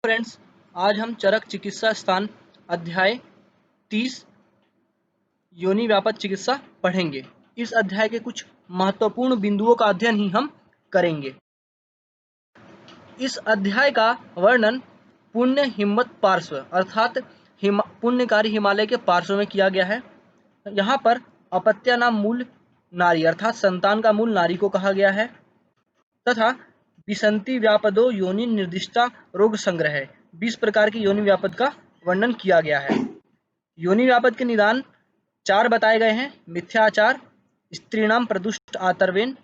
Friends, आज हम चरक चिकित्सा स्थान अध्याय 30 योनि व्यापक चिकित्सा पढ़ेंगे। इस अध्याय के कुछ महत्वपूर्ण बिंदुओं का अध्ययन ही हम करेंगे। इस अध्याय का वर्णन पुण्य हिम्मत पार्श्व अर्थात पुण्यकारी हिमालय के पार्श्व में किया गया है। यहाँ पर अपत्या नाम मूल नारी अर्थात संतान का मूल नारी को कहा गया है तथा विसंति व्यापदो योनि निर्दिष्टा रोग संग्रह 20 प्रकार की योनि व्यापद का वर्णन किया गया है। योनि व्यापद के निदान 4 बताए गए हैं: मिथ्याचार, स्त्रीणाम प्रदुष्ट आतर्वेन,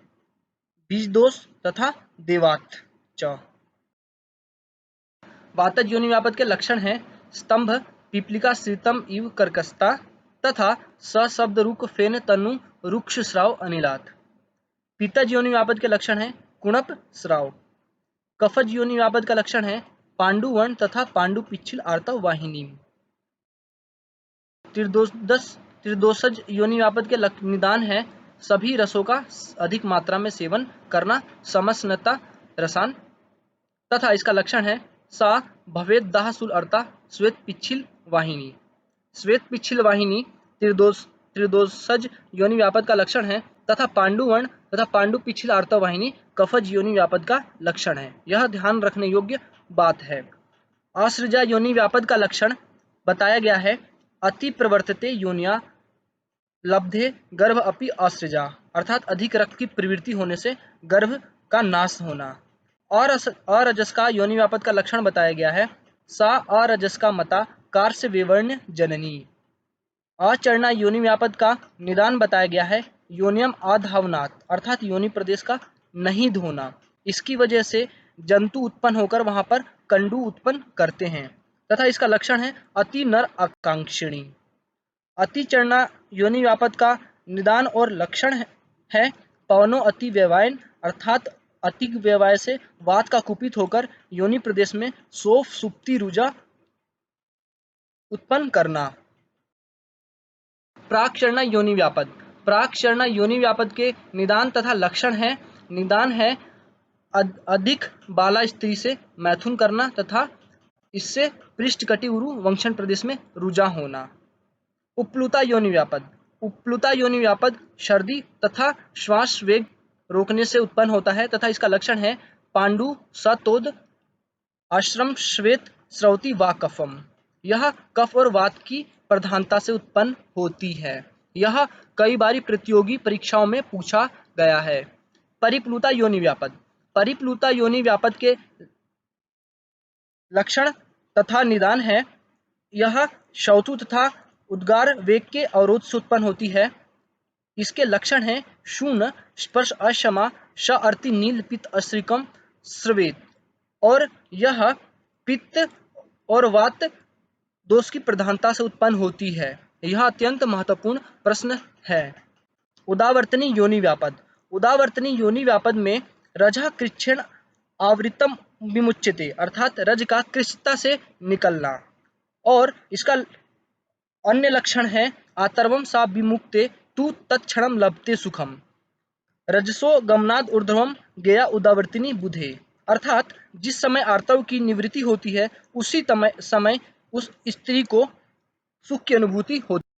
बीज दोष तथा देवात च। वातज योनि व्यापद के लक्षण हैं स्तंभ, पिपलिका श्रितम इव कर्कशता तथा सशब्द रुक फेन तनु रुक्ष श्राव अनिलात। पित्तज योनि व्यापद के लक्षण हैं कुणप श्राव। कफज योनि व्यापद का लक्षण है पांडुवर्ण तथा पांडु पिच्छिल आर्तव वाहिनी। त्रिदोषज योनि व्यापद के निदान है सभी रसों का अधिक मात्रा में सेवन करना, समस्नता रसान तथा इसका लक्षण है सा भवेद दाहसुल अर्ता श्वेत पिच्छिल वाहिनी। श्वेत पिच्छिल वाहिनी त्रिदोषज योनि व्यापद का लक्षण है तथा पांडुवर्ण तथा पांडु पिच्छिल आर्तव वाहिनी कफज योनि व्यापद का लक्षण है। यह ध्यान रखने योग्य बात है। आश्रजा योनि व्यापद का लक्षण बताया गया है अति प्रवर्तते योनिया लब्धे गर्भ अपि आश्रजा अर्थात अधिक रक्त की प्रवृत्ति होने से गर्भ का नाश होना। और अरजस का योनि व्यापद का लक्षण बताया गया है सा अरजस का मता कार से विवर्ण जननी। आचरणा योनि व्यापद का निदान बताया गया है योनियम आधावनात् अर्थात योनि प्रदेश का नहीं धोना। इसकी वजह से जंतु उत्पन्न होकर वहां पर कंडू उत्पन्न करते हैं तथा इसका लक्षण है अति नर आकांक्षिणी। अतिचरणा योनि व्यापद का निदान और लक्षण है पवनो अति व्यवायन अर्थात अति व्यवाय से वात का कुपित होकर योनि प्रदेश में सोफ सुप्ति रुजा उत्पन्न करना। प्राक्षरणा योनि व्यापद। प्राक्षरणा योनि व्यापद के निदान तथा लक्षण है निदान है अधिक बाला स्त्री से मैथुन करना तथा इससे पृष्ठकटि उरु वंक्षण प्रदेश में रुजा होना। उपप्लुता योनि व्यापद। उपप्लुता योनि व्यापद सर्दी तथा श्वास वेग रोकने से उत्पन्न होता है तथा इसका लक्षण है पांडु सतोद आश्रम श्वेत स्रवती वा कफम। यह कफ और वात की प्रधानता से उत्पन्न होती है। यह कई बारी प्रतियोगी परीक्षाओं में पूछा गया है। परिप्लुता योनि व्यापद। परिप्लुता योनि व्यापद के लक्षण तथा निदान है यह शौचु तथा उद्गार वेग के अवरोध से उत्पन्न होती है। इसके लक्षण हैं शून्य स्पर्श अक्षमा श अर्ति नील पित्त अश्रिकम स्रवेत और यह पित्त और वात दोष की प्रधानता से उत्पन्न होती है। यह अत्यंत महत्वपूर्ण प्रश्न है। उदावर्तनी योनि व्यापद। उदावर्तनी योनि व्यापद में रजः कृच्छेण आवृतम विमुच्यते अर्थात रज का कृच्छता से निकलना और इसका अन्य लक्षण है आतर्वम सा विमुक्ते तु तत्क्षणम लभते सुखम रजसो गमनाद ऊर्ध्वम गया उदावर्तनी बुधे अर्थात जिस समय आर्तव की निवृत्ति होती है उसी समय उस स्त्री को सुख की अनुभूति होती है।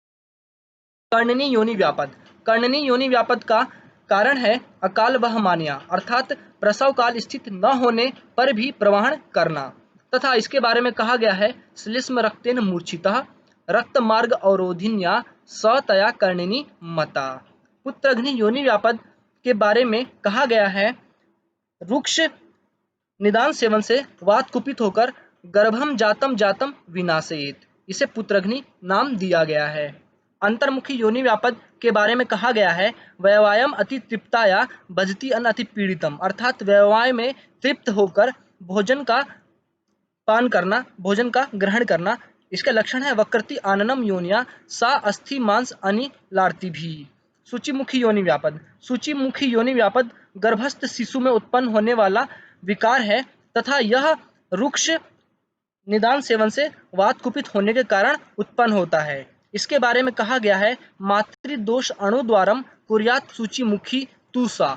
कर्णनी योनि व्यापद। कर्णनी योनि व्यापद का कारण है अकाल बहमानिया अर्थात प्रसव काल स्थित न होने पर भी प्रवहन करना तथा इसके बारे में कहा गया है श्लेष्म रक्तेन मूर्छितः रक्त मार्ग अवरोधिन्या सतया कर्णिनी मता। पुत्रघ्नि योनि व्यापद के बारे में कहा गया है रुक्ष निदान सेवन से वात कुपित होकर गर्भम जातम विनाशयेत। इसे पुत्रघ्नि नाम दिया गया है। अंतर्मुखी योनि व्यापद के बारे में कहा गया है व्यवायम अति तृप्ताया भजती अन्न अति पीड़ितम अर्थात व्यवाय में तृप्त होकर भोजन का पान करना भोजन का ग्रहण करना। इसके लक्षण है वक्रति आननम योनिया सा अस्थि मांस अनिलार्ति भी। सूचिमुखी योनि व्यापद। सूचिमुखी योनि व्यापद गर्भस्थ शिशु में उत्पन्न होने वाला विकार है तथा यह रुक्ष निदान सेवन से वात कुपित होने के कारण उत्पन्न होता है। इसके बारे में कहा गया है मातृदोष अणुद्वारम कुर्यात सूचिमुखी तुसा।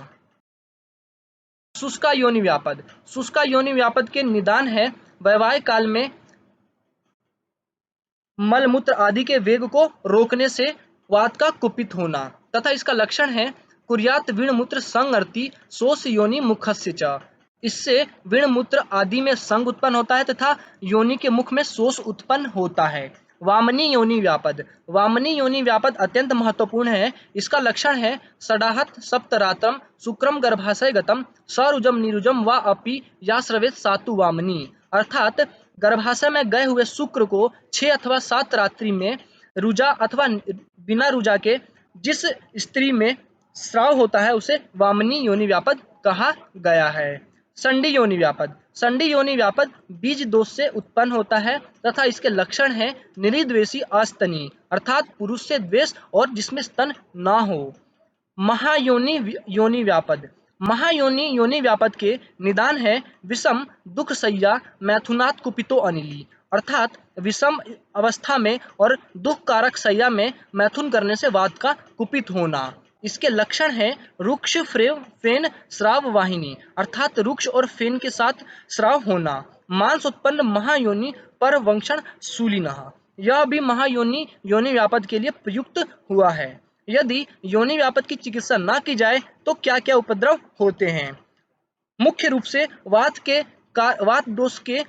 शुष्का योनि व्यापद। शुष्का योनि व्यापद के निदान है वैवाहिक काल में मलमूत्र आदि के वेग को रोकने से वात का कुपित होना, तथा इसका लक्षण है कुर्यात वीणमूत्र संगर्ति शोष योनि मुखस्य च। इससे वीणमूत्र आदि में संग उत्पन्न होता है तथा योनि के मुख में शोष उत्पन्न होता है। वामनी योनि व्यापद। वामनी योनि व्यापद अत्यंत महत्वपूर्ण है। इसका लक्षण है षडाहत सप्तरात्रम शुक्रम गर्भाशय गतम सरुजम निरुजम व अपि या स्रवेत सातु वामनी, अर्थात गर्भाशय में गए हुए शुक्र को 6 अथवा 7 रात्रि में रुजा अथवा बिना रुजा के जिस स्त्री में स्राव होता है उसे वामनी योनि व्यापद कहा गया है। संडी योनि व्यापद। संडी योनि व्यापद बीज दोष से उत्पन्न होता है तथा इसके लक्षण है निरिद्वेषी अस्तनी, अर्थात पुरुष से द्वेष और जिसमें स्तन ना हो। महायोनि योनि व्यापद। महायोनि योनि व्यापद के निदान है विषम दुख सैया मैथुनात् कुपितो अनिली, अर्थात विषम अवस्था में और दुख कारक सैया में मैथुन करने से वात का कुपित होना। इसके लक्षण है रुक्ष फेन स्राव वाहिनी, अर्थात रुक्ष और फेन के साथ स्राव होना। मांस उत्पन्न महायोनि पर वंक्षण शूलिनः, यह भी महायोनि योनि व्यापद के लिए प्रयुक्त हुआ है। यदि योनि व्यापद की चिकित्सा ना की जाए तो क्या क्या उपद्रव होते हैं? मुख्य रूप से वात दोष के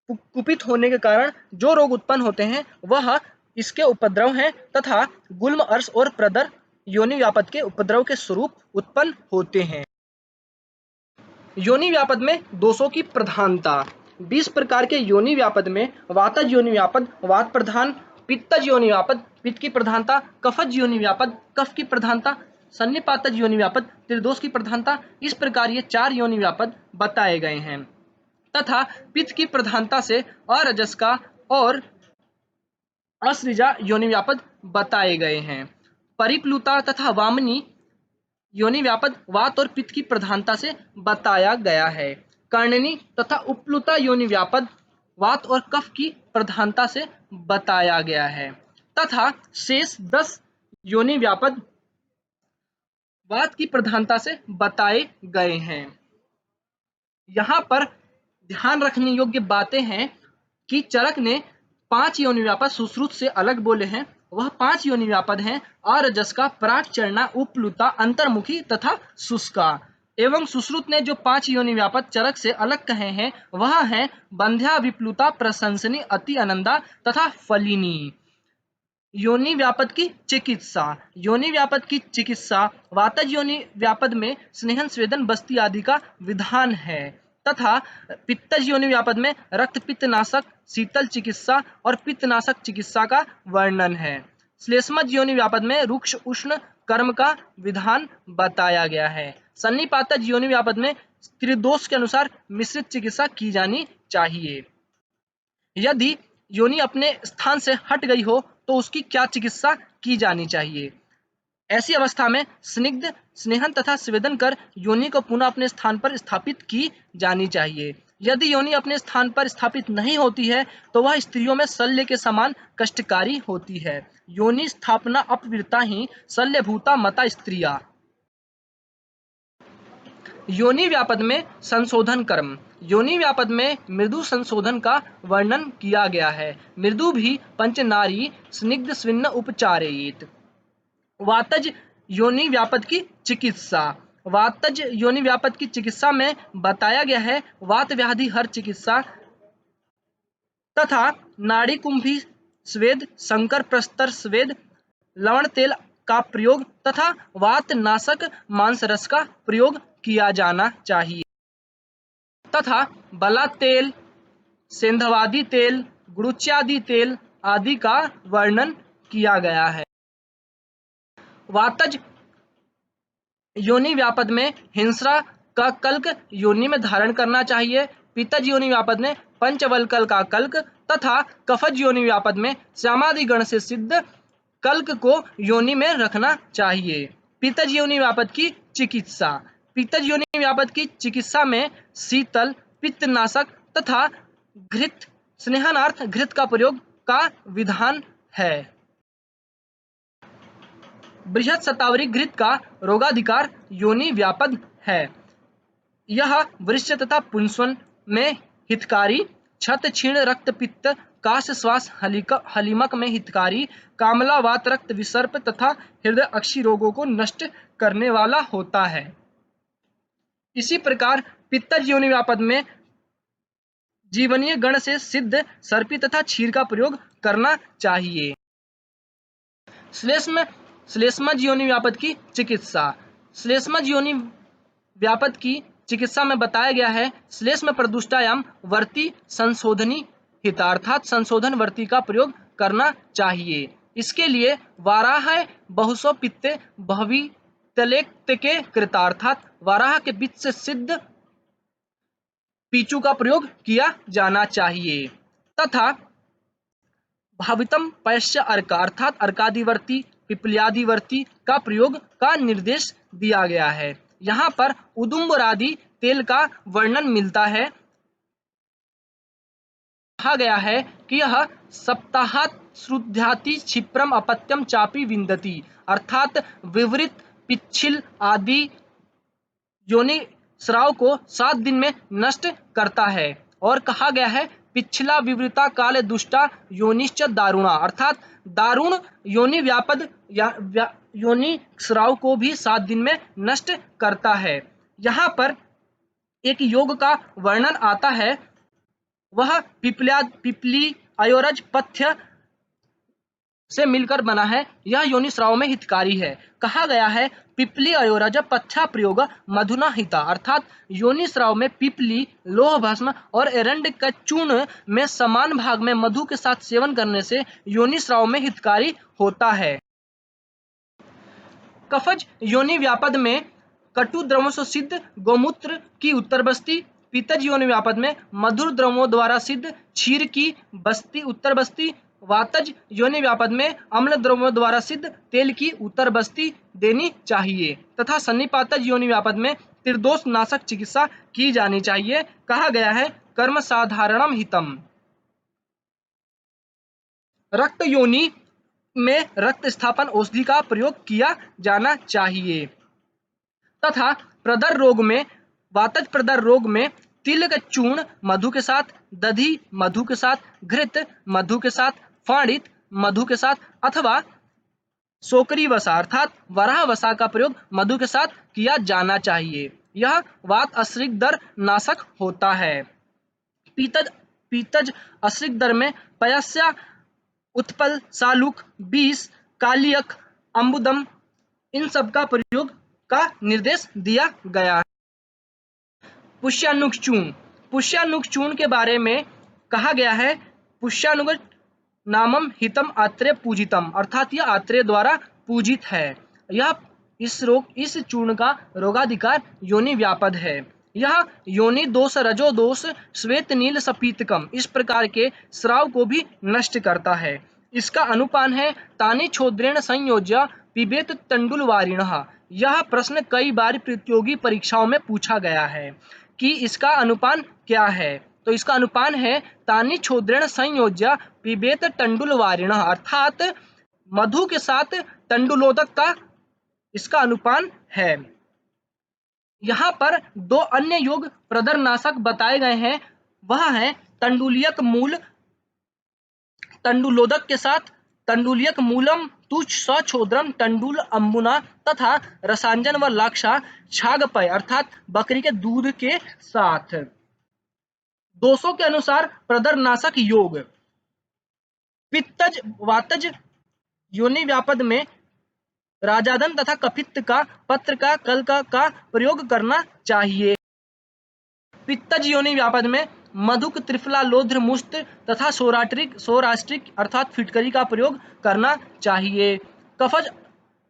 कुपित होने के कारण जो रोग उत्पन्न होते हैं वह इसके उपद्रव हैं तथा गुल्म अर्श और प्रदर योनि व्यापद के उपद्रव के स्वरूप उत्पन्न होते हैं। योनि व्यापद में दोषों की प्रधानता। 20 प्रकार के योनि व्यापद में वातज योनि व्यापद वात प्रधान, पित्तज योनि व्यापद पित्त की प्रधानता, कफज योनि व्यापद कफ की प्रधानता, सन्निपातज योनि व्यापद त्रिदोष की प्रधानता, इस प्रकार ये 4 योनि व्यापद बताए गए हैं तथा पित्त की प्रधानता से अरजस का और असृजा योनि व्यापद बताए गए हैं। परिप्लुता तथा वामनी योनि व्यापद वात और पित्त की प्रधानता से बताया गया है। कर्णनी तथा उपप्लुता योनि व्यापद वात और कफ की प्रधानता से बताया गया है तथा शेष 10 योनि व्यापद वात की प्रधानता से बताए गए हैं। यहाँ पर ध्यान रखने योग्य बातें हैं कि चरक ने 5 योनि व्यापद सुश्रुत से अलग बोले हैं। वह 5 योनि व्यापद हैं अरजस्का, प्राक्चरणा, उपप्लुता, अंतर्मुखी तथा शुष्का। एवं सुश्रुत ने जो 5 योनि व्यापद चरक से अलग कहे हैं वह हैं बंध्या, विप्लुता, प्रशंसनी, अति अनंदा तथा फलिनी। योनि व्यापद की चिकित्सा। योनि व्यापद की चिकित्सा वातज योनि व्यापद में स्नेहन, स्वेदन, बस्ती आदि का विधान है तथा पित्तज योनि व्यापद में रक्त पित्तनाशक, शीतल चिकित्सा और पित्तनाशक चिकित्सा का वर्णन है। श्लेष्मज योनि व्यापद में रुक्ष उष्ण कर्म का विधान बताया गया है। सन्निपातज योनि व्यापद में त्रिदोष के अनुसार मिश्रित चिकित्सा की जानी चाहिए। यदि योनि अपने स्थान से हट गई हो तो उसकी क्या चिकित्सा की जानी चाहिए? ऐसी अवस्था में स्निग्ध, स्नेहन तथा स्वेदन कर योनि को पुनः अपने स्थान पर स्थापित की जानी चाहिए। यदि योनि अपने स्थान पर स्थापित नहीं होती है तो वह स्त्रियों में शल्य के समान कष्टकारी होती है। योनि स्थापना अपविरता ही शल्यभूता मता स्त्रिया। योनि व्यापद में संशोधन कर्म। योनि व्यापद में मृदु संशोधन का वर्णन किया गया है। मृदु भी पंचनारी स्निग्ध स्विन्न उपचारेत। वातज योनि व्यापद की चिकित्सा। वातज योनि व्यापद की चिकित्सा में बताया गया है वात व्याधि हर चिकित्सा तथा नाड़ी कुंभी स्वेद, शंकर प्रस्तर स्वेद, लवण तेल का प्रयोग तथा वात नाशक मांस रस का प्रयोग किया जाना चाहिए तथा बला तेल, सेंधवादी तेल, गुरुच्यादि तेल आदि का वर्णन किया गया है। वातज योनि व्यापद में हिंसरा का कल्क योनि में धारण करना चाहिए। पित्तज योनि व्यापद में पंचवल्कल का कल्क तथा कफज योनि व्यापद में श्यामादि गण से सिद्ध कल्क को योनि में रखना चाहिए। पित्तज योनि व्यापद की चिकित्सा। पित्तज योनि व्यापद की चिकित्सा में शीतल, पित्तनाशक तथा घृत, स्नेहनार्थ घृत का प्रयोग का विधान है। बृहत शतावरी घृत का रोगाधिकार योनि व्यापद है। यह वृश्च तथा पुंसवन में हितकारी, छत क्षीण रक्त पित्त काश श्वास हलीमक में हितकारी, कामलावात रक्त विसर्प तथा हृदय अक्षी रोगों को नष्ट करने वाला होता है। इसी प्रकार पित्तज योनि व्यापद में जीवनीय गण से सिद्ध सर्पी तथा क्षीर का प्रयोग करना चाहिए। श्लेष्मज योनि व्यापद की चिकित्सा। श्लेष्मज योनि व्यापद की चिकित्सा में बताया गया है श्लेष्म प्रदुष्टायाम वर्ती संशोधनी हिता अर्थात संशोधन वर्ती का प्रयोग करना चाहिए। इसके लिए वाराह बहुसो पित्ते भवी तलेक्त के कृता अर्थात वाराह के पित्त से सिद्ध पीचू का प्रयोग किया जाना चाहिए तथा भावितम पैश्य अर्का अर्थात अर्कादिवर्ती पिपल्यादिवर्ती का प्रयोग का निर्देश दिया गया है। यहाँ पर उदुम्बरादि तेल का वर्णन मिलता है। कहा गया है कि यह सप्ताहात् श्रुध्याति क्षिप्रम अपत्यम चापी विंदति अर्थात विवृत पिच्छिल आदि योनि स्राव को 7 दिन में नष्ट करता है। और कहा गया है पिछला विवृता काल दुष्टा योनिश्च दारुणा अर्थात दारुण योनि व्यापद योनि स्राव को भी 7 दिन में नष्ट करता है। यहाँ पर एक योग का वर्णन आता है, वह पिपली अयोरज पथ्य से मिलकर बना है। यह योनि स्राव में हितकारी है। कहा गया है पिपली अयोरज पथ्या प्रयोग मधुना हिता अर्थात योनि स्राव में पिपली लोह भस्म और एरंड का चूर्ण में समान भाग में मधु के साथ सेवन करने से योनि स्राव में हितकारी होता है। कफज योनि व्यापद में कटु द्रवों से सिद्ध गोमूत्र की उत्तर बस्ती, पित्तज योनि व्यापद में मधुर द्रवों द्वारा सिद्ध क्षीर की बस्ती उत्तर बस्ती, वातज योनि व्यापद में अम्ल द्रव्यों द्वारा सिद्ध तेल की उत्तर बस्ती देनी चाहिए तथा सन्निपातज योनि व्यापद में त्रिदोष नाशक चिकित्सा की जानी चाहिए। कहा गया है कर्म साधारणम हितम। रक्त योनि में रक्त स्थापन औषधि का प्रयोग किया जाना चाहिए तथा प्रदर रोग में वातज प्रदर रोग में तिल का चूर्ण मधु के साथ, दधी मधु के साथ, घृत मधु के साथ, फाड़ित मधु के साथ अथवा सोकरी वसा अर्थात वराह वसा का प्रयोग मधु के साथ किया जाना चाहिए। यह वात अश्रिक दर नाशक होता है। पीतज अश्रिक दर में पयस्या उत्पल सालुक 20 कालियक अम्बुदम इन सब का प्रयोग का निर्देश दिया गया है। पुष्यानुग चूर्ण के बारे में कहा गया है पुष्यानुग नामम हितम आत्रेय पूजितम अर्थात यह आत्रेय द्वारा पूजित है। यह इस चूर्ण का रोगाधिकार योनि व्यापद है। यह योनि दोष रजो दोष श्वेत नील सपीतकम इस प्रकार के स्राव को भी नष्ट करता है। इसका अनुपान है तानि छोद्रेण संयोज्य पिबेत तंडुलवारिणः। यह प्रश्न कई बार प्रतियोगी परीक्षाओं में पूछा गया है कि इसका अनुपान क्या है। तो इसका अनुपान है तानि छोद्रेण संयोज्य पिबेत तंडुलवारिणः अर्थात मधु के साथ तंडुलोदक का इसका अनुपान है। यहाँ पर 2 अन्य योग प्रदरनाशक बताए गए हैं, वह है तंडुलियक मूल तंडुलोदक के साथ तंडुलियक मूलम तुच्छ सछोद्रम तंडुल अम्बुना तथा रसांजन व लाक्षा छागपय अर्थात बकरी के दूध के साथ। दोषों के अनुसार प्रदरनाशक योग पित्तज वातज योनि व्यापद में राजादन तथा कफित्त का पत्र का कल का प्रयोग करना चाहिए। पित्तज योनि व्यापद में मधुक त्रिफला लोध्र मुस्त तथा सौराष्ट्रिक अर्थात फिटकरी का प्रयोग करना चाहिए। कफज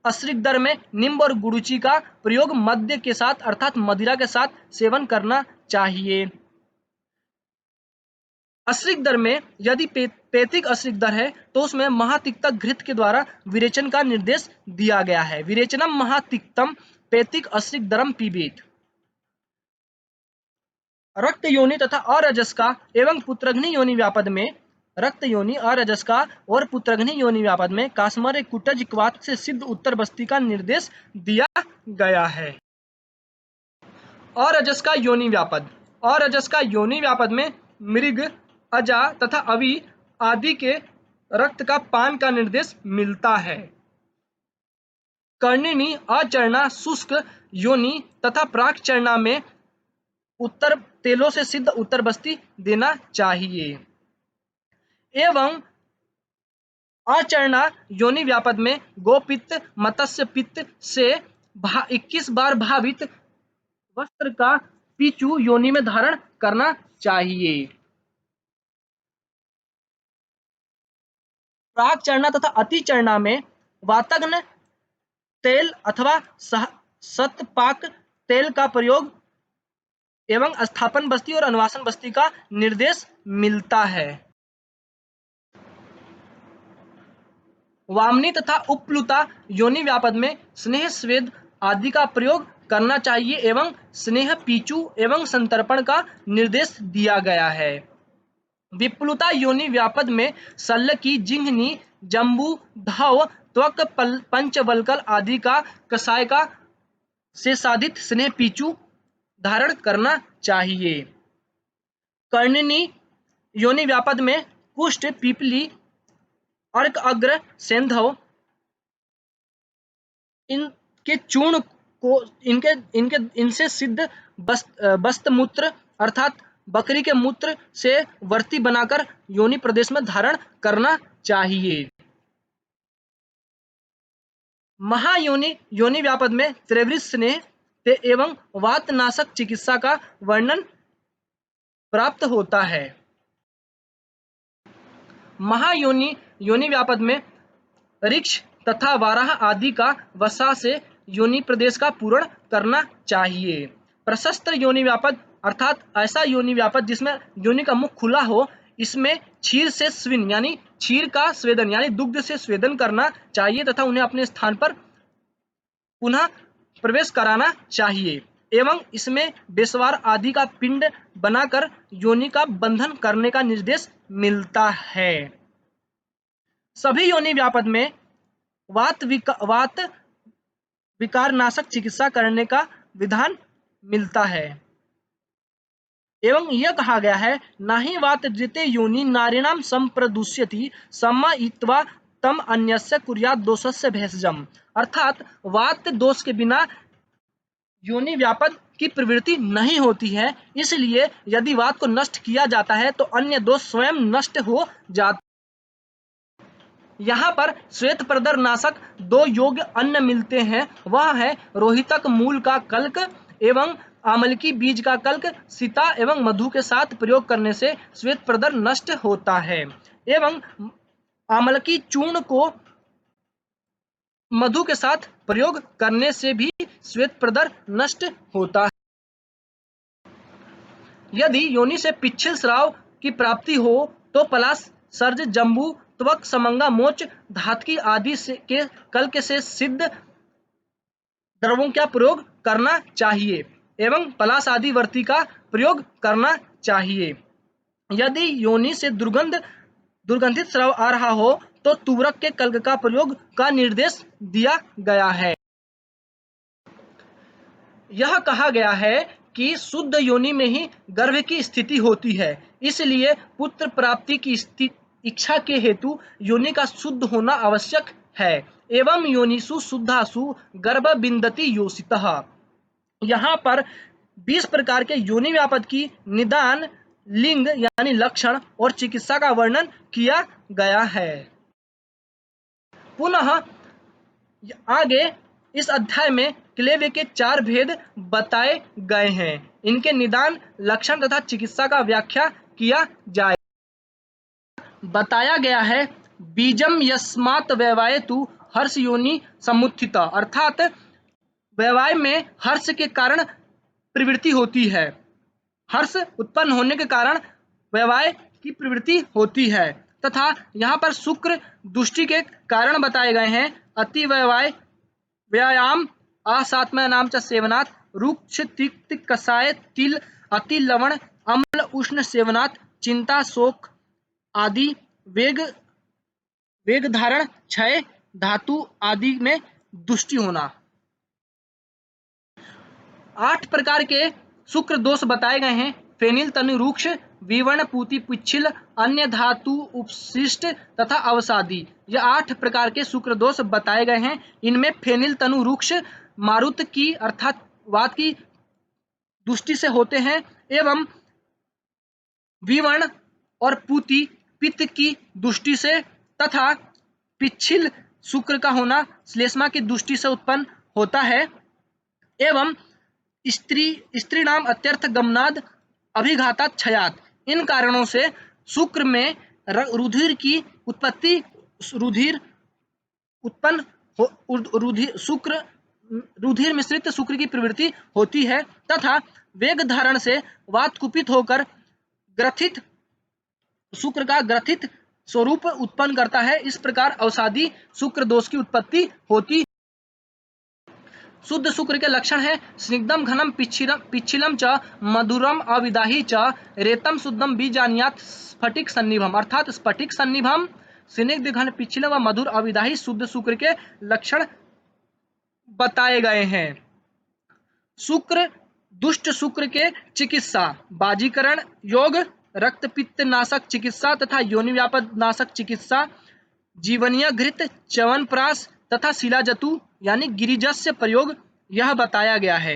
अश्रिक दर में निम्ब और गुड़ुचि का प्रयोग मद्य के साथ अर्थात मदिरा के साथ सेवन करना चाहिए। अश्रिक दर में यदि पैतिक अश्रिक दर है तो उसमें महातिक्तक घृत के द्वारा विरेचन का निर्देश दिया गया है। विरेचनम महातिक्तम पैतिक अश्रिक दरम पीबेत। रक्त योनि तथा अरजस का एवं पुत्रघ्नि योनि व्यापद में रक्त योनि अरजस का और पुत्रघ्नि योनि व्यापद में कास्मर कुटज क्वात से सिद्ध उत्तर बस्ती का निर्देश दिया गया है। अरजस का योनि व्यापद में मृग, अजा तथा अवि आदि के रक्त का पान का निर्देश मिलता है। कर्णिनी अचरणा शुष्क योनि तथा प्राक चरणा में उत्तर तेलों से सिद्ध उत्तर बस्ती देना चाहिए। एवं अचरणा योनि व्यापद में गोपित्त मत्स्य पित्त से 21 बार भावित वस्त्र का पीचू योनि में धारण करना चाहिए। प्राक चरणा तथा अति चरणा में वातग्न तेल अथवा सतपाक तेल का प्रयोग एवं स्थापन बस्ती और अनुवासन बस्ती का निर्देश मिलता है। वामनी तथा उपप्लुता योनि व्यापद में स्नेह स्वेद आदि का प्रयोग करना चाहिए एवं स्नेह पीचू एवं संतर्पण का निर्देश दिया गया है। विप्लुता योनि व्यापद में सल्लकी, जिंघनी, जम्बू, धव, त्वक, पंचवल्कल आदि का कसाय का से साधित स्नेह पीचू धारण करना चाहिए। कर्णिनी योनि व्यापद में कुष्ठ, पीपली, अर्क, अग्र, सेंधव इनके चूर्ण को इनसे सिद्ध बस्तमूत्र अर्थात बकरी के मूत्र से वर्ती बनाकर योनि प्रदेश में धारण करना चाहिए। महायोनि योनि व्यापद में त्रिवृत स्नेह एवं वातनाशक चिकित्सा का वर्णन प्राप्त होता है। महायोनि योनि व्यापद में ऋक्ष तथा वाराह आदि का वसा से योनि प्रदेश का पूर्ण करना चाहिए। प्रशस्त योनि व्यापद अर्थात ऐसा योनि व्यापद जिसमें योनि का मुख खुला हो, इसमें क्षीर से स्विन यानी क्षीर का स्वेदन यानी दुग्ध से स्वेदन करना चाहिए तथा उन्हें अपने स्थान पर पुनः प्रवेश कराना चाहिए एवं इसमें बेसवार आदि का पिंड बनाकर योनि का बंधन करने का निर्देश मिलता है। सभी योनि व्यापद में वात विकार नाशक चिकित्सा करने का विधान मिलता है एवं यह कहा गया है नाही वात जिते योनि नारीणाम संप्रदुष्यति सम्मायित्वा तम अन्यस्य कुर्यात दोषस्य भेषजम, अर्थात वात दोष के बिना योनि व्यापद की प्रवृत्ति नहीं होती है, इसलिए यदि वात को नष्ट किया जाता है तो अन्य दोष स्वयं नष्ट हो जाते। यहाँ पर श्वेत प्रदर नाशक 2 योग्य अन्न मिलते हैं, वह है रोहितक मूल का कल्क एवं आमलकी बीज का कल्क। सीता एवं मधु के साथ प्रयोग करने से श्वेत प्रदर नष्ट होता है एवं आमलकी चूर्ण को मधु के साथ प्रयोग करने से भी श्वेत प्रदर नष्ट होता है। यदि योनि से पिच्छिल स्राव की प्राप्ति हो तो पलाश, सर्ज, जम्बू, त्वक, समंगा, मोच, धातकी आदि के कल्क से सिद्ध द्रवों का प्रयोग करना चाहिए एवं पलाश आदि वर्ती का प्रयोग करना चाहिए। यदि योनि से दुर्गंधित स्राव आ रहा हो तो तुवरक के कल्क का प्रयोग का निर्देश दिया गया है। यह कहा गया है कि शुद्ध योनि में ही गर्भ की स्थिति होती है, इसलिए पुत्र प्राप्ति की इच्छा के हेतु योनि का शुद्ध होना आवश्यक है। एवं योनिषु शुद्धासु गर्भ बिंदति योषितः। यहाँ पर 20 प्रकार के योनि व्यापद की निदान, लिंग यानी लक्षण और चिकित्सा का वर्णन किया गया है। पुनः आगे इस अध्याय में क्लेव के 4 भेद बताए गए हैं, इनके निदान, लक्षण तथा चिकित्सा का व्याख्या किया जाए। बताया गया है बीजम यस्मात् वैवायतु हर्ष योनि समुत्थिता, अर्थात वैवाय में हर्ष के कारण प्रवृत्ति होती है, हर्ष उत्पन्न होने के कारण वैवाय की प्रवृत्ति होती है तथा यहाँ पर शुक्र दुष्टि के कारण बताए गए हैं। अति वैवाय, व्यायाम, असात्मय नाम च सेवनात्, रुक्ष तिक्त कषाय तिल, अति लवण अम्ल उष्ण सेवनात्, चिंता शोक आदि, वेग धारण, क्षय, धातु आदि में दुष्टि होना। 8 प्रकार के शुक्र दोष बताए गए हैं। फेनिल तनु रुक्ष, विवर्ण, पूति, पिच्छिल, अन्य धातु, उपशिष्ट तथा अवसादी, ये 8 प्रकार के शुक्र दोष बताए गए हैं। इनमें फेनिल तनु रुक्ष मारुत की अर्थात वात की दृष्टि से होते हैं एवं विवर्ण और पूति पित्त की दृष्टि से तथा पिच्छिल शुक्र का होना श्लेष्मा की दृष्टि से उत्पन्न होता है एवं स्त्री नाम अत्यर्थ गमनाद अभिघातात क्षयात। इन कारणों से शुक्र में रुधिर की उत्पत्ति, रुधिर उत्पन्न रुधिर मिश्रित शुक्र की प्रवृत्ति होती है तथा वेग धारण से वात कुपित होकर ग्रथित शुक्र का ग्रथित स्वरूप उत्पन्न करता है। इस प्रकार अवसादी शुक्र दोष की उत्पत्ति होती। शुद्ध शुक्र के लक्षण है स्निग्धम घनम पिच्छिलम च मधुरम अविदाही च रेतम शुद्धम बीजानियात स्फटिक सन्निभम, अर्थात स्फटिक सन्निभम, स्निग्ध घन पिच्छिलम व मधुर अविदाही शुद्ध शुक्र के लक्षण बताए गए हैं। शुक्र दुष्ट शुक्र के चिकित्सा, बाजीकरण योग, रक्त पित्त नाशक चिकित्सा तथा योनि व्यापद नाशक चिकित्सा, जीवनीय घृत, च्यवनप्राश तथा शिलाजतु यानी गिरिजस्य प्रयोग यह बताया गया है।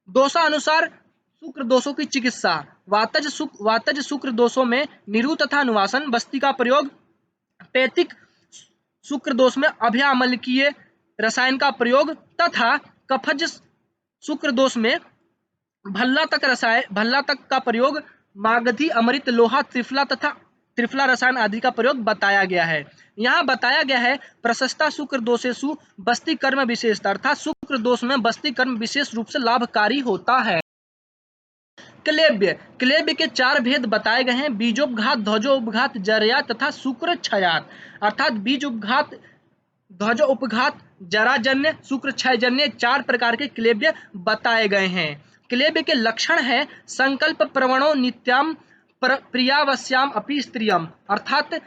दोषानुसार शुक्र दोषों की चिकित्सा, वातज शुक्र दोषों में निरु तथा अनुवासन बस्ती का प्रयोग, पैतिक शुक्र दोष में अभ्यामलकीय रसायन का प्रयोग तथा कफज शुक्र दोष में भल्ला तक का प्रयोग, मागधी, अमृत, लोहा, त्रिफला रसायन आदि का प्रयोग बताया गया है। यहाँ बताया गया है प्रशस्ता शुक्र दोषेषु बस्ती कर्म विशेषता, अर्थात शुक्र दोष में बस्ती कर्म विशेष रूप से लाभकारी होता है। क्लेब्य के 4 भेद बताए गए हैं, बीजोपघात, ध्वजोपघात, जरया तथा शुक्र क्षयात, अर्थात बीजोपघात, ध्वजोपघात, जराजन्य, शुक्र क्षयजन्य 4 प्रकार के क्लेब्य बताए गए हैं। क्लेब्य के लक्षण है संकल्प प्रवणो नित्याम प्रियावश्याम अपि स्त्रियम, अर्थात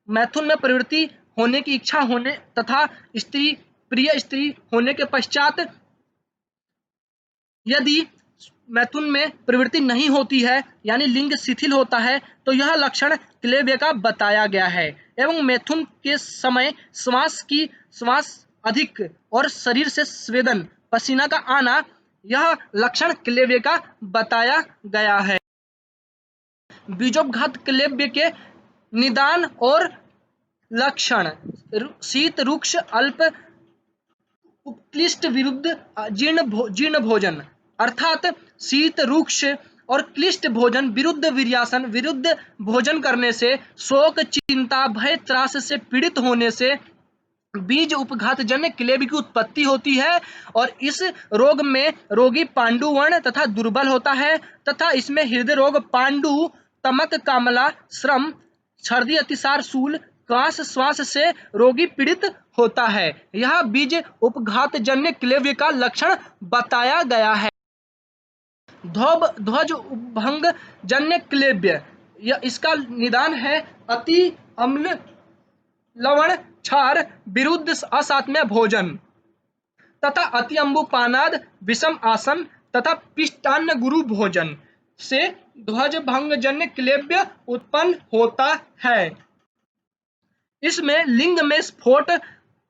मैथुन में प्रवृत्ति होने की इच्छा होने तथा प्रिय स्त्री होने के पश्चात यदि मैथुन में प्रवृत्ति नहीं होती है यानी लिंग शिथिल होता है तो यह लक्षण क्लेब्य का बताया गया है। एवं मैथुन के समय श्वास अधिक और शरीर से स्वेदन पसीना का आना, यह लक्षण क्लेब्य का बताया गया है। बीजोपघात क्लेब्य के निदान और लक्षण, शीत रुक्ष अल्प उपक्लिष्ट विरुद्ध जीर्ण भोजन, अर्थात शीत रुक्ष और क्लिष्ट भोजन विरुद्ध वीर्यासन विरुद्ध भोजन करने से, शोक चिंता भय त्रास से पीड़ित होने से बीज उपघात जन्य क्लेब्य की उत्पत्ति होती है और इस रोग में रोगी पांडुवर्ण तथा दुर्बल होता है तथा इसमें हृदय रोग, पांडु, तमक, कामला, श्रम, छर्दी, अतिसार, शूल, काश, श्वास से रोगी पीड़ित होता है। यह बीज उपघात जन्य क्लेब्य का लक्षण बताया गया है। ध्वज उपभंग जन्य क्लेब्य, इसका निदान है अति अम्ल लवण क्षार विरुद्ध असात्म्य भोजन तथा अति अम्बुपानाद विषम आसन तथा पिष्टान्न गुरु भोजन से ध्वज भंग जन्य क्लेब्य उत्पन्न होता है। इसमें लिंग में स्फोट,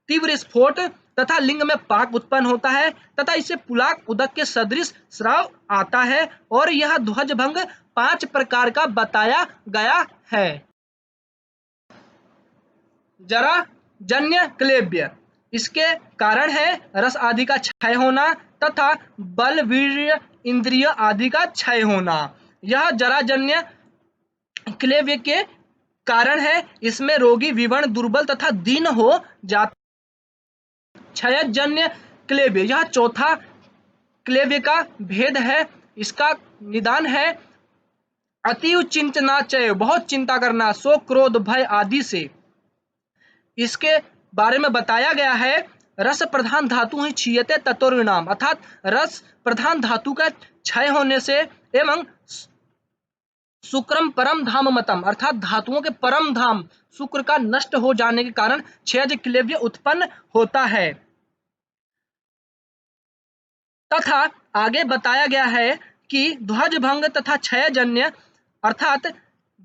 तीव्र स्फोट तथा लिंग में पाक उत्पन्न होता है तथा इसे पुलाक उदक के सदृश स्राव आता है और यह ध्वज भंग 5 प्रकार का बताया गया है। जरा जन्य क्लेब्य, इसके कारण है रस आदि का क्षय होना तथा बल, वीर्य, इंद्रिय आदि का क्षय होना। यह जराजन्य क्लेब्य के कारण है, इसमें रोगी विवर्ण, दुर्बल तथा दीन हो जाता। क्षयजन्य क्लेब्य, यह चौथा क्लेब्य का भेद है। इसका निदान है अतीव चिंतनाचय, बहुत चिंता करना, शोक, क्रोध, भय आदि से। इसके बारे में बताया गया है रस प्रधान धातु ही क्षीयते तत्वरिणाम, अर्थात रस प्रधान धातु का क्षय होने से एवं शुक्रम परम धाम मतम, अर्थात धातुओं के परम धाम शुक्र का नष्ट हो जाने के कारण क्षयज क्लेब्य उत्पन्न होता है। तथा आगे बताया गया है कि ध्वज भंग तथा क्षयजन्य अर्थात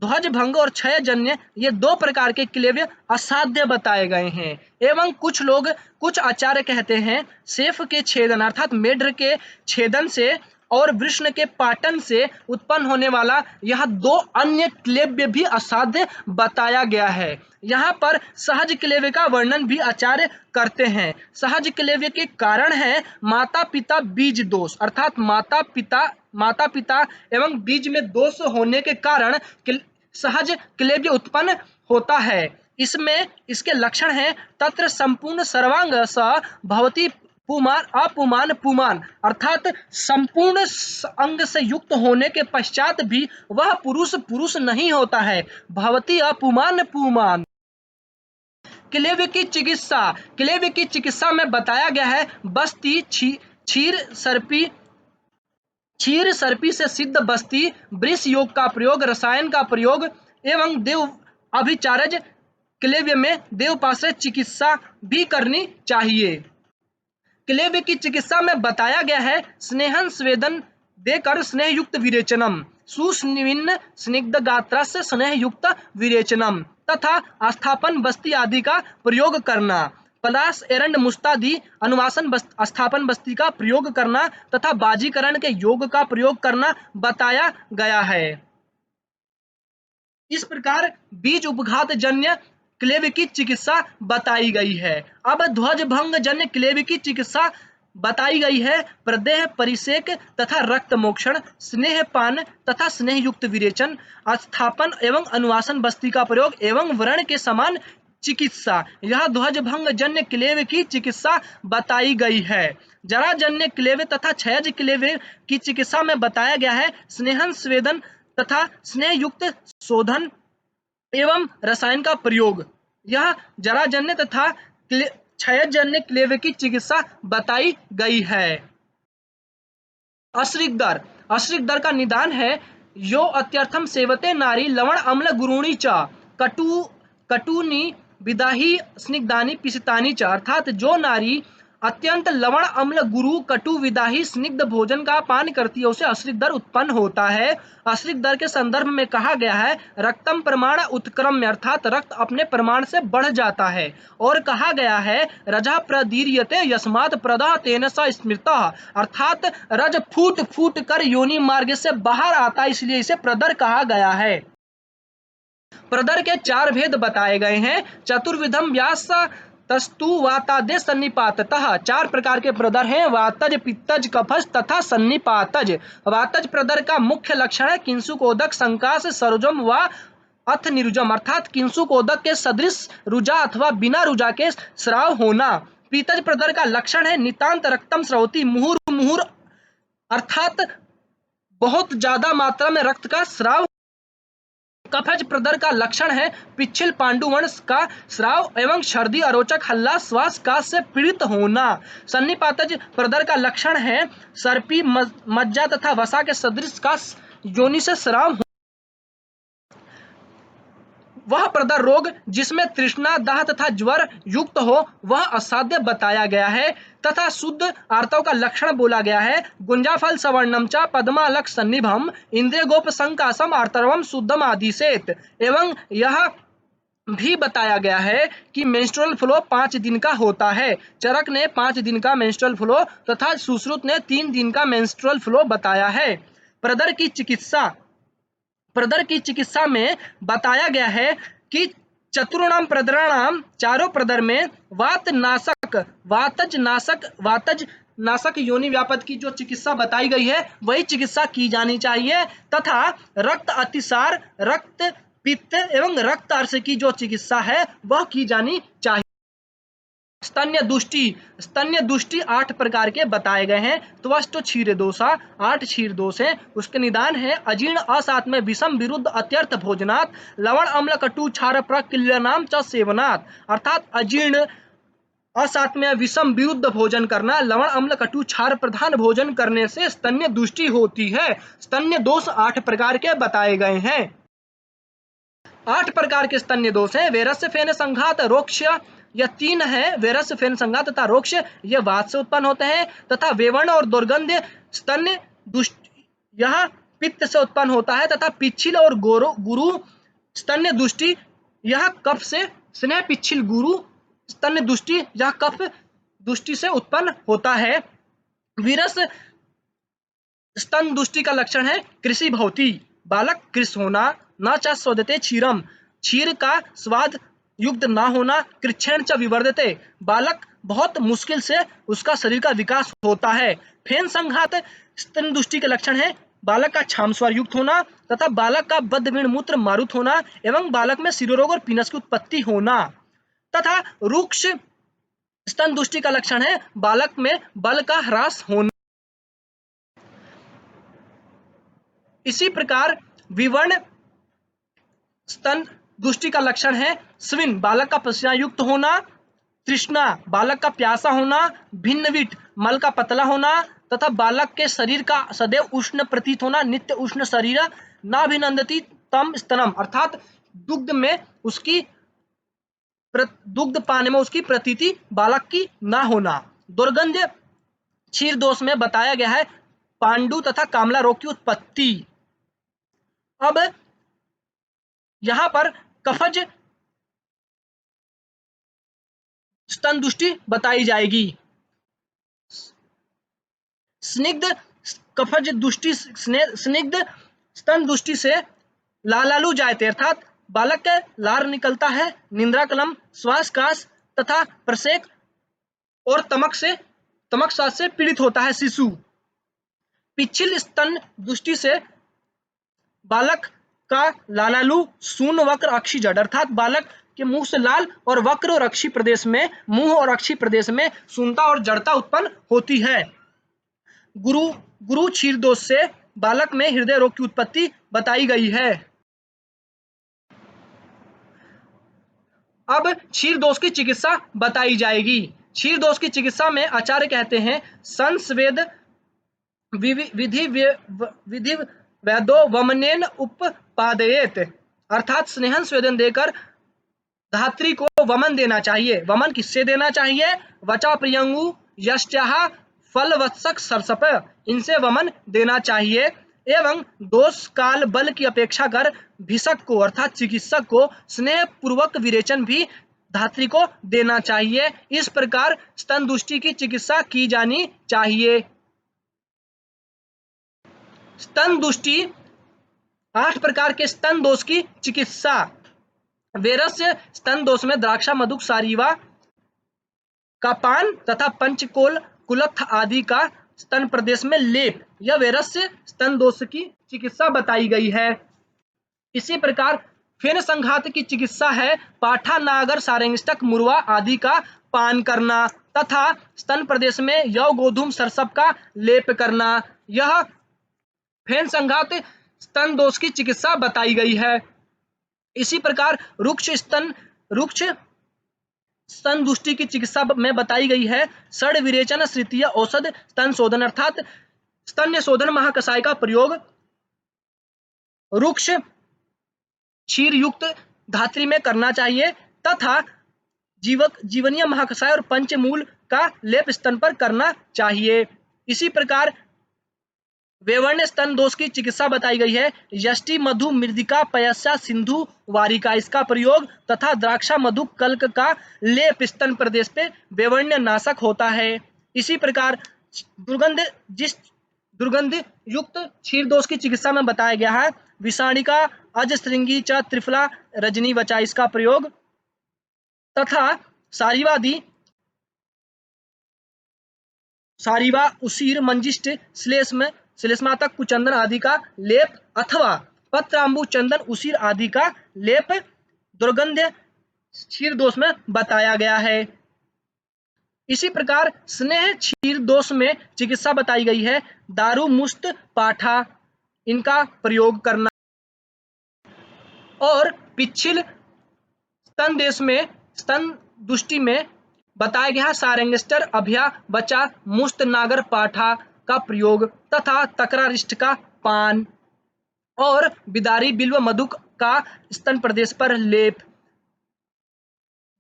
ध्वजभंग और क्षयजन्य ये दो प्रकार के क्लेव्य असाध्य बताए गए हैं। एवं कुछ आचार्य कहते हैं सेफ के छेदन अर्थात मेढ्र के छेदन से और वृषण के पाटन से उत्पन्न होने वाला यह दो अन्य क्लेव्य भी असाध्य बताया गया है। यहाँ पर सहज क्लेव्य का वर्णन भी आचार्य करते हैं। सहज क्लेव्य के कारण है माता पिता बीज दोष अर्थात माता पिता एवं बीज में दोष होने के कारण सहज क्लेव्य उत्पन्न होता है। इसमें इसके लक्षण हैं तत्र संपूर्ण सर्वांग स भवति पुमान अपुमान पुमान अर्थात संपूर्ण अंग से युक्त होने के पश्चात भी वह पुरुष नहीं होता है। भवति अपुमान पुमान। क्लेव्य की चिकित्सा में बताया गया है बस्ती क्षीर सर्पी से सिद्ध बस्ती वृष योग का प्रयोग रसायन का प्रयोग एवं देव अभिचारज क्लेव्य में देवपाश्रय चिकित्सा भी करनी चाहिए। क्लेव्य की चिकित्सा में बताया गया है स्नेहन स्वेदन देकर स्नेहयुक्त विरेचनम सुस्निविन्न स्निग्ध गात्रस्य स्नेहयुक्त विरेचनम तथा आस्थापन बस्ती आदि का प्रयोग करना। पलाश एरंड मुस्तादि अनुवासन स्थापन बस्ती का प्रयोग करना तथा बाजीकरण के योग का प्रयोग करना बताया गया है। इस प्रकार बीज उपघात जन्य क्लेव्य की चिकित्सा बताई गई है। अब ध्वजभंग जन्य क्लेव्य की चिकित्सा बताई गई है प्रदेह परिसेक तथा रक्त मोक्षण स्नेहपान तथा स्नेहयुक्त विरेचन स्थापन एवं अनुवासन बस्ती का प्रयोग एवं व्रण के समान चिकित्सा। यह ध्वजभंग जन्य क्लेव्य की चिकित्सा बताई गई है। जराजन्य क्लेव्य तथा क्षयज क्लेव्य की चिकित्सा में बताया गया है स्नेहन स्वेदन तथा स्नेहयुक्त शोधन एवं रसायन का प्रयोग। यह जराजन्य तथा क्षयजन्य क्लेव्य की चिकित्सा बताई गई है। अश्रिगदर का निदान है यो अत्यर्थम सेवते नारी लवण अम्ल गुरुणी च कटुनी विदाही स्निग्धानी पिसितानी च अर्थात जो नारी अत्यंत लवण अम्ल गुरु कटु विदाही स्निग्ध भोजन का पान करती है उसे अश्रिगदर उत्पन्न होता है। अश्रिगदर के संदर्भ में कहा गया है रक्तम प्रमाण उत्क्रम्य अर्थात रक्त अपने प्रमाण से बढ़ जाता है और कहा गया है रजा प्रदीर्यते यस्मात् प्रदः तेन स स्मृतः अर्थात रज फूट कर योनि मार्ग से बाहर आता है इसलिए इसे प्रदर कहा गया है। प्रदर के चार भेद बताए गए हैं चतुर्विधम व्यास तस्तु वातादे सन्निपाततः। चार प्रकार के प्रदर हैं वातज पित्तज कफज तथा सन्निपातज। वातज प्रदर का मुख्य लक्षण है किंसुकोदक संकाश सरोजम व अथ निरुजम अर्थात किंसुकोदक के सदृश रुजा अथवा बिना रुजा के स्राव होना। पीतज प्रदर का लक्षण है नितांत रक्तम स्रवती मुहुर अर्थात बहुत ज्यादा मात्रा में रक्त का स्राव। कफज प्रदर का लक्षण है पिछिल पांडुवर्ण का स्राव एवं सर्दी अरोचक हल्ला श्वास का से पीड़ित होना। सन्निपातज प्रदर का लक्षण है सर्पी मज्जा तथा वसा के सदृश का योनि से स्राव। वह प्रदर रोग जिसमें तृष्णा दाह तथा ज्वर युक्त हो वह असाध्य बताया गया है तथा शुद्ध आर्तव का लक्षण बोला गया है गुंजाफल सवर्णम च पद्मालक सन्निभम इंद्रिय गोप संकासम आर्तवम शुद्धम आदिशेत। एवं यह भी बताया गया है कि मेंस्ट्रुअल फ्लो 5 दिन का होता है। चरक ने 5 दिन का मेंस्ट्रुअल फ्लो तथा सुश्रुत ने 3 दिन का मेंस्ट्रुअल फ्लो बताया है। प्रदर की चिकित्सा में बताया गया है कि चतुर्णाम प्रदराणाम चारों प्रदर में वातज नाशक योनि व्यापद की जो चिकित्सा बताई गई है वही चिकित्सा की जानी चाहिए तथा रक्त अतिसार रक्त पित्त एवं रक्त अर्श की जो चिकित्सा है वह की जानी चाहिए। स्तन्य दुष्टि 8 प्रकार के बताए गए हैं। त्वष्ट क्षीर दोषा 8 क्षीर दोष हैं। उसके निदान है अजीर्ण असात्म्य विषम विरुद्ध अत्यर्थ भोजनात् लवण अम्ल कटु क्षार प्रकिल्यनाम च सेवनात् अर्थात अजीर्ण असात्म्य विषम विरुद्ध भोजन करना लवण अम्ल कटु क्षार प्रधान भोजन करने से स्तन्य दुष्टि होती है। स्तन्य दोष 8 प्रकार के बताए गए हैं। 8 प्रकार के स्तन्य दोष हैं। वेरस्य फेन संघात रोक्ष यह 3 है वेरस फेन संघात तथा रोक्ष ये वात से उत्पन्न होते हैं तथा वेवर्ण और दुर्गंध स्तन्य दुष्ट यह पित्त से उत्पन्न होता है तथा पिच्छिल और गुरु स्तन्य दुष्टि यह कफ से स्नेह पिच्छिल गुरु स्तन्य दुष्टि यह कफ दुष्टि से उत्पन्न होता है। वीरस स्तन दुष्टि का लक्षण है कृषि भवती, बालक कृष होना, न च स्वदते क्षीरम, क्षीर का स्वाद युक्त ना होना, कृच्छेण च विवर्धते, बालक बहुत मुश्किल से उसका शरीर का विकास होता है। फेन संघात स्तन दुष्टि के लक्षण है बालक का क्षाम स्वर युक्त होना तथा बालक का बद्धवीण मूत्र मारुत होना एवं बालक में शिरोरोग और पीनस की उत्पत्ति होना तथा रुक्ष स्तन दुष्टि का लक्षण है बालक में बल का ह्रास होना। इसी प्रकार विवर्ण स्तन दुष्टि का लक्षण है स्विन, बालक का पसीना युक्त होना, तृष्णा, बालक का प्यासा होना, भिन्नविट, मल का पतला होना तथा बालक के शरीर का सदैव उष्ण प्रतीत होना, नित्य उष्ण शरीर, नाभिनंदती तम स्तनम, अर्थात दुग्ध में उसकी दुग्ध पाने में उसकी प्रतीति बालक की ना होना। दुर्गंध क्षीर दोष में बताया गया है पांडु तथा कामला रोग की उत्पत्ति। अब यहां पर कफज स्तन दुष्टि बताई जाएगी। स्निग्ध कफज दुष्टि स्निग्ध स्तन दुष्टि से लालालू जायते अर्थात बालक के लार निकलता है, निंद्रा कलम, श्वास काश तथा प्रसेक और तमक श्वास से पीड़ित होता है शिशु। पिच्छिल स्तन दुष्टि से बालक का लालालू शून्य वक्र अक्षी जड़ अर्थात बालक के मुंह से लाल और वक्र और अक्षी प्रदेश में मुंह और अक्षी प्रदेश में शून्यता और जड़ता उत्पन्न होती है। गुरु क्षीर दोष से बालक में हृदय रोग की उत्पत्ति बताई गई है। अब क्षीर दोष की चिकित्सा बताई जाएगी। क्षीर दोष की चिकित्सा में आचार्य कहते हैं संस्वेद विधि वैदो वमनेन उपपादयेत अर्थात स्नेहन स्वेदन देकर धात्री को वमन देना चाहिए। वमन किससे देना चाहिए? वचा प्रियंगु यष्ट्याः फलवत्सक सरसप, इनसे वमन देना चाहिए एवं दोष काल बल की अपेक्षा कर भिषक को अर्थात चिकित्सक को स्नेह पूर्वक विरेचन भी धात्री को देना चाहिए। इस प्रकार स्तन दुष्टि की चिकित्सा की जानी चाहिए। स्तन दुष्टि 8 प्रकार के स्तन दोष की चिकित्सा। वेरस्य स्तन दोष में द्राक्षा मधुक सारीवा का पान तथा पंचकोल कुलत्थ आदि का स्तन प्रदेश में लेप, यह वेरस्य स्तन दोष की चिकित्सा बताई गई है। इसी प्रकार फेन संघात की चिकित्सा है पाठा नागर सारंगिष्टक मुरवा आदि का पान करना तथा स्तन प्रदेश में यव गोधूम सरसप का लेप करना, यह फेन संघात स्तन दोष की चिकित्सा बताई गई है। इसी प्रकार रुक्ष स्तन दुष्टि की चिकित्सा में बताई गई है षड विरेचन तृतीय औषध स्तन शोधन अर्थात स्तन्य शोधन महाकषाय का प्रयोग रुक्ष क्षीर युक्त धात्री में करना चाहिए तथा जीवनीय महाकषाय और पंचमूल का लेप स्तन पर करना चाहिए। इसी प्रकार वेवर्ण्य स्तन दोष की चिकित्सा बताई गई है यष्टि मधु मृदिका पयस्या सिंधु वारिका, इसका प्रयोग तथा द्राक्षा मधु कल्क का लेप स्तन प्रदेश पे वेवर्ण्य नाशक होता है। इसी प्रकार दुर्गंध युक्त क्षीर दोष की चिकित्सा में बताया गया है विषाणिका अजश्रृंगी च त्रिफला रजनी वचा, इसका प्रयोग तथा सारीवा उसीर मंजिष्ट श्लेष्मातक कुचंदन आदि का लेप अथवा पत्रांबु चंदन उसीर आदि का लेप दुर्गंध क्षीर दोष में बताया गया है। इसी प्रकार स्नेह क्षीर दोष में चिकित्सा बताई गई है दारू मुस्त पाठा, इनका प्रयोग करना और पिच्छिल स्तन देश में स्तन दुष्टि में बताया गया सारंगेस्टर अभया बचा मुस्त नागर पाठा का प्रयोग तथा तकरारिष्ट का पान और बिदारी बिल्व मधुक का स्तन प्रदेश पर लेप।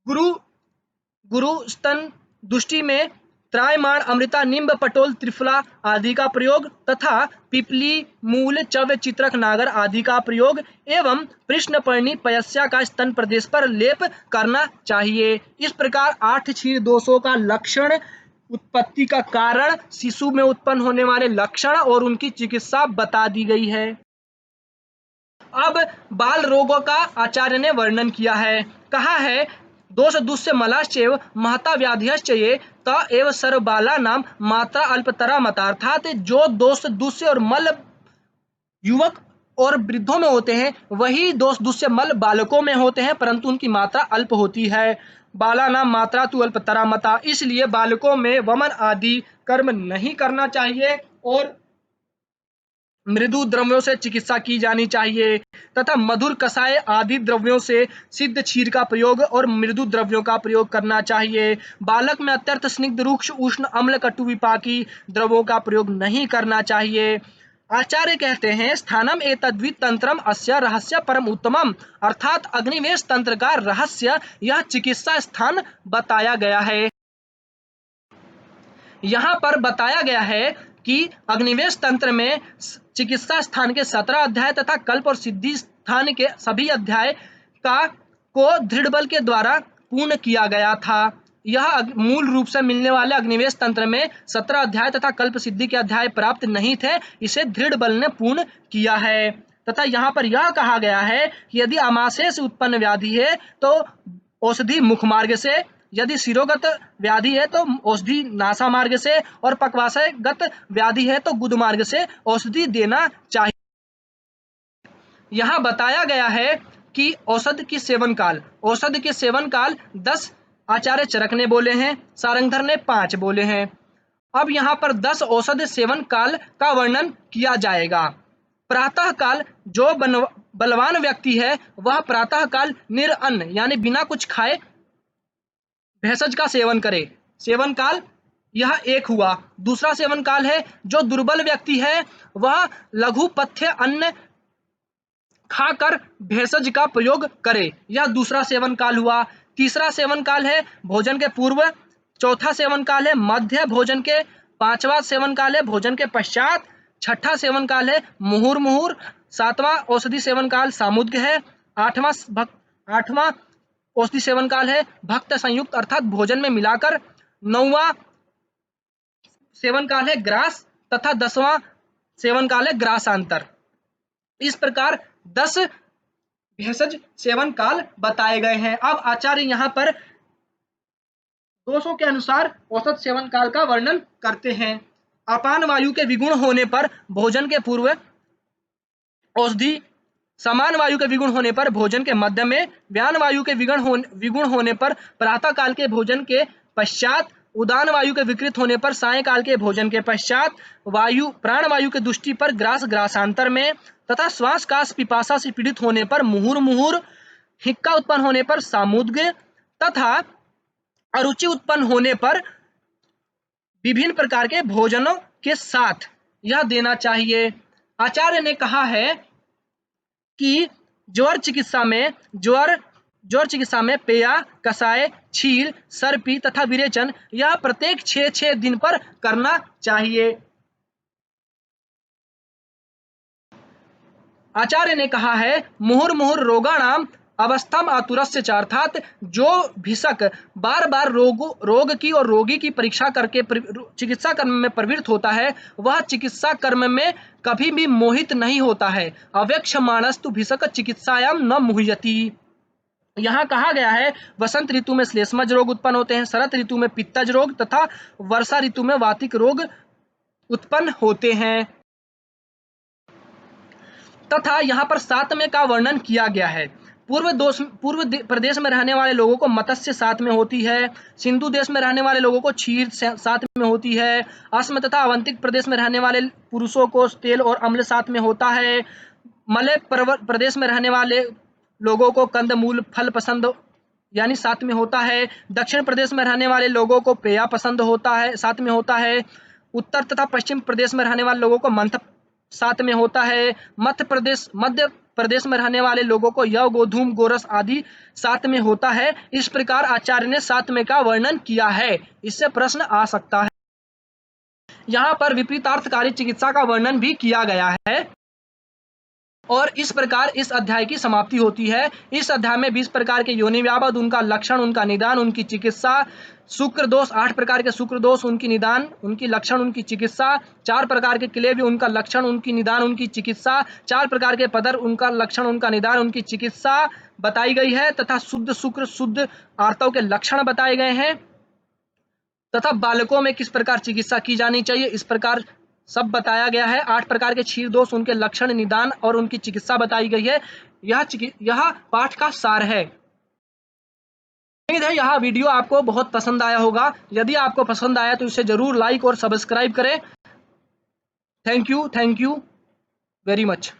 गुरु स्तन दुष्टि में त्रायमाण, अमृता, निम्ब, पटोल, त्रिफला आदि का प्रयोग तथा पिपली, मूल, चव्य, चित्रक, नागर आदि का प्रयोग एवं कृष्णपर्णी पयस्या का स्तन प्रदेश पर लेप करना चाहिए। इस प्रकार 8 क्षीर दोषों का लक्षण, उत्पत्ति का कारण, शिशु में उत्पन्न होने वाले लक्षण और उनकी चिकित्सा बता दी गई है। अब बाल रोगों का आचार्य ने वर्णन किया है। कहा है दोष दुष्य मलाश्चैव महता व्याधिश्च ये त एव सर्वबालानां मात्रा अल्पतरा मता, अर्थात जो दोष दुष्य और मल युवक और वृद्धों में होते हैं वही दोष दुष्य मल बालकों में होते हैं, परंतु उनकी मात्रा अल्प होती है। बालानां मात्रा तु अल्पतरा मता, इसलिए बालकों में वमन आदि कर्म नहीं करना चाहिए और मृदु द्रव्यों से चिकित्सा की जानी चाहिए तथा मधुर कषाय आदि द्रव्यों से सिद्ध क्षीर का प्रयोग और मृदु द्रव्यों का प्रयोग करना चाहिए। बालक में अत्यंत स्निग्ध, रुक्ष, उष्ण, अम्ल, कटु, विपाकी द्रव्यों का प्रयोग नहीं करना चाहिए। आचार्य कहते हैं स्थानम एतद्वित तंत्रम अस्य रहस्य परम उत्तमम, अर्थात अग्निवेश तंत्र का रहस्य यह चिकित्सा स्थान बताया गया है। यहाँ पर बताया गया है कि अग्निवेश तंत्र में चिकित्सा स्थान के 17 अध्याय तथा कल्प और सिद्धि स्थान के सभी अध्याय को दृढ़ बल के द्वारा पूर्ण किया गया था। यह मूल रूप से मिलने वाले अग्निवेश तंत्र में 17 अध्याय तथा कल्प सिद्धि के अध्याय प्राप्त नहीं थे, इसे दृढ़ बल ने पूर्ण किया है। तथा यहाँ पर यह कहा गया है कि यदि आमाशय से उत्पन्न व्याधि है तो औषधि मुख मार्ग से, यदि शिरोगत व्याधि है तो औषधि नासा मार्ग से और पक्वाशयगत व्याधि है तो गुद मार्ग से औषधि देना चाहिए। यहाँ बताया गया है कि औषध की सेवन काल, औषध के सेवन काल 10 आचार्य चरक ने बोले हैं, सारंगधर ने 5 बोले हैं। अब यहाँ पर 10 औषध सेवन काल का वर्णन किया जाएगा। प्रातः काल, जो बलवान व्यक्ति है वह प्रातः काल निरअन्न यानी बिना कुछ खाए भेषज का सेवन करे, सेवन काल यह एक हुआ। दूसरा सेवन काल है जो दुर्बल व्यक्ति है वह लघु पथ्य अन्न खाकर भेषज का प्रयोग करे, यह दूसरा सेवन काल हुआ। तीसरा सेवन काल है भोजन के पूर्व, चौथा सेवन काल है मध्य भोजन के, पांचवा सेवन काल है भोजन के पश्चात, छठा सेवन काल है मुहुर मुहुर, सातवां औषधि सेवन काल सामुद्र है, आठवां औषधि सेवन काल है भक्त संयुक्त अर्थात भोजन में मिलाकर, 9वां सेवन काल है ग्रास तथा 10वां सेवन काल है ग्रासांतर। इस प्रकार 10 भेषज सेवन काल बताए गए हैं। अब आचार्य यहाँ पर दोषों के अनुसार औसत सेवन काल का वर्णन करते हैं। अपान वायु के विगुण होने पर भोजन के पूर्व औषधि, समान वायु के विगुण होने पर भोजन के मध्य में, व्यान वायु के विगुण होने पर प्रातः काल के भोजन के पश्चात, उदान वायु के विकृत होने पर सायंकाल के भोजन के पश्चात, प्राण वायु के दुष्टि पर ग्रासांतर में, तथा श्वास काश पिपासा से पीड़ित होने पर मुहुर मुहुर, हिक्का उत्पन्न होने पर सामुद्र तथा अरुचि उत्पन्न होने पर विभिन्न प्रकार के भोजनों के साथ यह देना चाहिए। आचार्य ने कहा है कि ज्वर चिकित्सा में पेया, कषाय, छील, सर्पी तथा विरेचन यह प्रत्येक 6-6 दिन पर करना चाहिए। आचार्य ने कहा है मुहुर मुहुर रोगाणाम अवस्थम आतुरस्य च, अर्थात जो भिषक बार बार रोग की और रोगी की परीक्षा करके चिकित्सा कर्म में प्रवृत्त होता है वह चिकित्सा कर्म में कभी भी मोहित नहीं होता है। अवेक्षमाणस्तु भिषक चिकित्सायाम न मुह्यति। यहाँ कहा गया है वसंत ऋतु में श्लेष्मज रोग उत्पन्न होते हैं, शरद ऋतु में पित्तज रोग तथा वर्षा ऋतु में वातिक रोग उत्पन्न होते हैं। तथा यहाँ पर सातवें का वर्णन किया गया है। पूर्व प्रदेश में रहने वाले लोगों को मत्स्य साथ में होती है, सिंधु देश में रहने वाले लोगों को क्षीर साथ में होती है, असम तथा अवंतिक प्रदेश में रहने वाले पुरुषों को तेल और अम्ल साथ में होता है, मलय प्रदेश में रहने वाले लोगों को कंदमूल फल पसंद यानी साथ में होता है, दक्षिण प्रदेश में रहने वाले लोगों को पेया पसंद होता है साथ में होता है, उत्तर तथा पश्चिम प्रदेश में रहने वाले लोगों को मंथ साथ में होता है, मध्य प्रदेश में रहने वाले लोगों को यव, गोधूम, गोरस आदि साथ में होता है। इस प्रकार आचार्य ने सात में का वर्णन किया है। इससे प्रश्न आ सकता है। यहाँ पर विपरीतार्थकारी चिकित्सा का वर्णन भी किया गया है। और इस प्रकार इस अध्याय की समाप्ति होती है। इस अध्याय में 20 प्रकार के योनि व्याबद, उनका लक्षण, उनका निदान, उनकी चिकित्सा, शुक्र दोष, 8 प्रकार के शुक्र दोष, उनकी निदान, उनकी लक्षण, उनकी चिकित्सा, 4 प्रकार के क्लेव्य, उनका लक्षण, उनकी निदान, उनकी चिकित्सा, 4 प्रकार के पदर, उनका लक्षण, उनका निदान, उनकी चिकित्सा बताई गई है तथा शुद्ध शुक्र, शुद्ध आर्तव के लक्षण बताए गए हैं तथा बालकों में किस प्रकार चिकित्सा की जानी चाहिए, इस प्रकार सब बताया गया है। 8 प्रकार के क्षीर दोष, उनके लक्षण, निदान और उनकी चिकित्सा बताई गई है। यह पाठ का सार है। उम्मीद है यह वीडियो आपको बहुत पसंद आया होगा। यदि आपको पसंद आया तो इसे जरूर लाइक और सब्सक्राइब करें। Thank you very much.